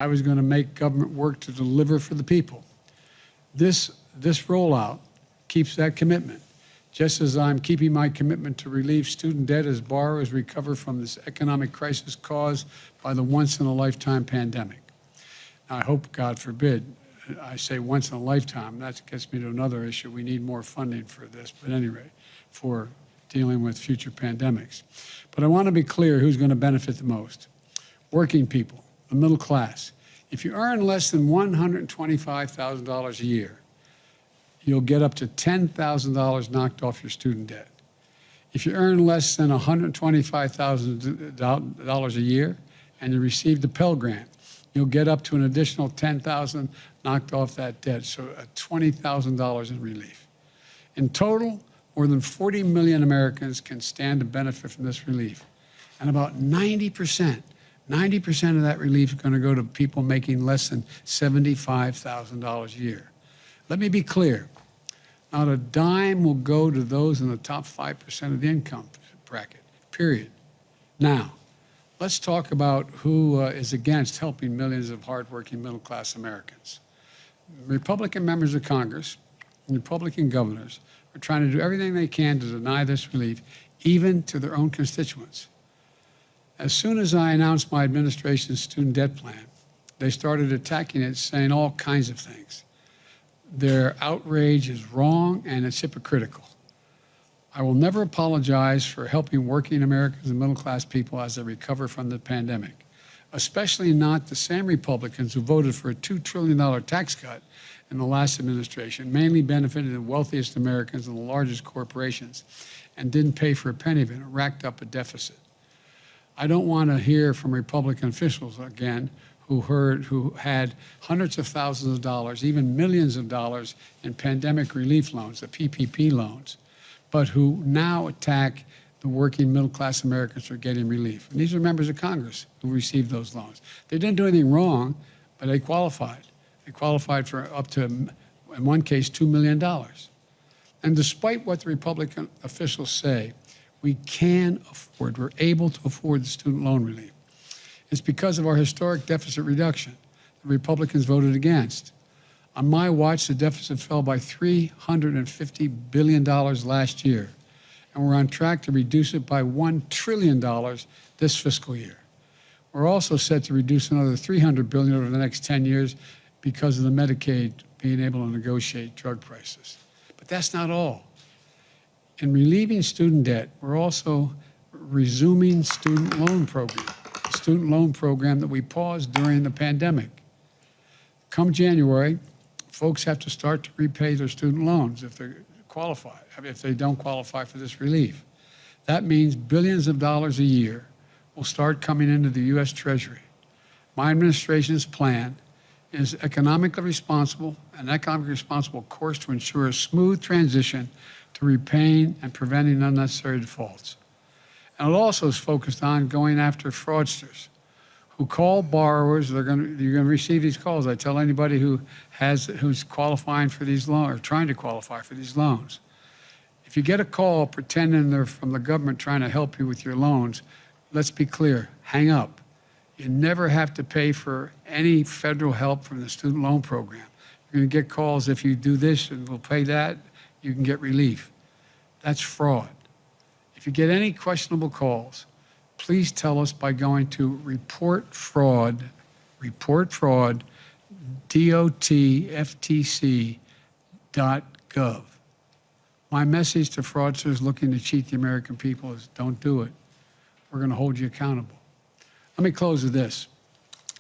I was going to make government work to deliver for the people. This rollout keeps that commitment, just as I'm keeping my commitment to relieve student debt as borrowers recover from this economic crisis caused by the once-in-a-lifetime pandemic. Now, I hope, God forbid, I say once in a lifetime, that gets me to another issue. We need more funding for this, but anyway, for dealing with future pandemics. But I want to be clear who's going to benefit the most. Working people, the middle class. If you earn less than $125,000 a year, you'll get up to $10,000 knocked off your student debt. If you earn less than $125,000 a year and you receive the Pell Grant, you'll get up to an additional $10,000 knocked off that debt, so $20,000 in relief. In total, more than 40 million Americans can stand to benefit from this relief. And about 90% of that relief is going to go to people making less than $75,000 a year. Let me be clear. Not a dime will go to those in the top 5% of the income bracket, period. Now, let's talk about who is against helping millions of hardworking middle-class Americans. Republican members of Congress and Republican governors are trying to do everything they can to deny this relief, even to their own constituents. As soon as I announced my administration's student debt plan, they started attacking it, saying all kinds of things. Their outrage is wrong and it's hypocritical. I will never apologize for helping working Americans and middle-class people as they recover from the pandemic, especially not the same Republicans who voted for a $2 trillion tax cut in the last administration, mainly benefited the wealthiest Americans and the largest corporations, and didn't pay for a penny of it and racked up a deficit. I don't want to hear from Republican officials again who had hundreds of thousands of dollars, even millions of dollars in pandemic relief loans, the PPP loans, but who now attack the working middle-class Americans for getting relief. And these are members of Congress who received those loans. They didn't do anything wrong, but they qualified. They qualified for up to, in one case, $2 million. And despite what the Republican officials say, we're able to afford the student loan relief. It's because of our historic deficit reduction the Republicans voted against. On my watch, the deficit fell by $350 billion last year, and we're on track to reduce it by $1 trillion this fiscal year. We're also set to reduce another $300 billion over the next 10 years because of the Medicaid being able to negotiate drug prices. But that's not all. In relieving student debt, we're also resuming student loan program, a student loan program that we paused during the pandemic. Come January, folks have to start to repay their student loans if they qualify, if they don't qualify for this relief. That means billions of dollars a year will start coming into the U.S. Treasury. My administration's plan is an economically responsible course to ensure a smooth transition to repaying and preventing unnecessary defaults. And it also is focused on going after fraudsters who call borrowers. You're going to receive these calls. I tell anybody who's qualifying for these loans or trying to qualify for these loans. If you get a call pretending they're from the government trying to help you with your loans, let's be clear, hang up. You never have to pay for any federal help from the student loan program. You're going to get calls if you do this and we'll pay that, you can get relief. That's fraud. If you get any questionable calls, please tell us by going to dotftc.gov. My message to fraudsters looking to cheat the American people is don't do it. We're going to hold you accountable. Let me close with this.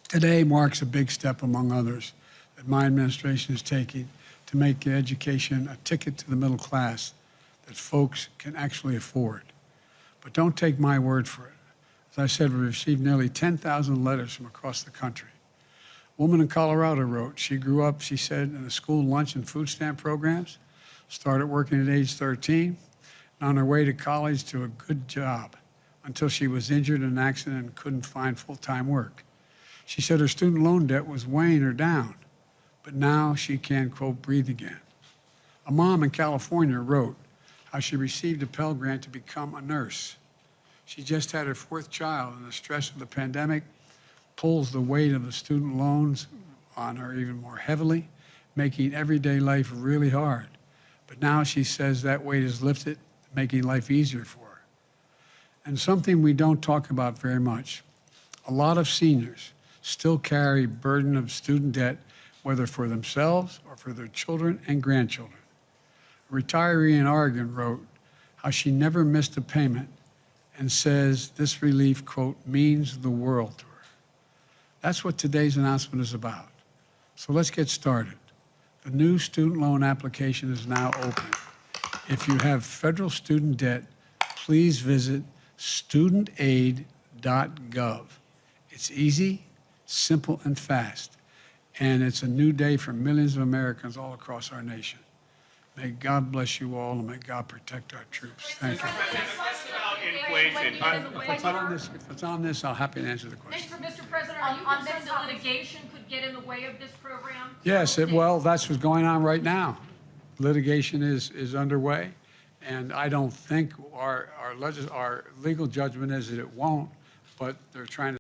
Today marks a big step, among others, that my administration is taking to make education a ticket to the middle class that folks can actually afford. But don't take my word for it. As I said, we received nearly 10,000 letters from across the country. A woman in Colorado wrote, she grew up, she said, in the school lunch and food stamp programs, started working at age 13, and on her way to college to a good job until she was injured in an accident and couldn't find full-time work. She said her student loan debt was weighing her down, but now she can, quote, breathe again. A mom in California wrote how she received a Pell Grant to become a nurse. She just had her 4th child, and the stress of the pandemic pulls the weight of the student loans on her even more heavily, making everyday life really hard. But now she says that weight is lifted, making life easier for her. And something we don't talk about very much, a lot of seniors still carry burden of student debt, whether for themselves or for their children and grandchildren. A retiree in Oregon wrote how she never missed a payment and says this relief, quote, means the world to her. That's what today's announcement is about. So let's get started. The new student loan application is now open. If you have federal student debt, please visit studentaid.gov. It's easy, simple, and fast. And it's a new day for millions of Americans all across our nation. May God bless you all, and may God protect our troops. Thank you. If it's on this, I'll happy to answer the question. Mr. President, are you concerned that litigation could get in the way of this program? Yes, well, that's what's going on right now. Litigation is underway, and I don't think our legal judgment is that it won't, but they're trying to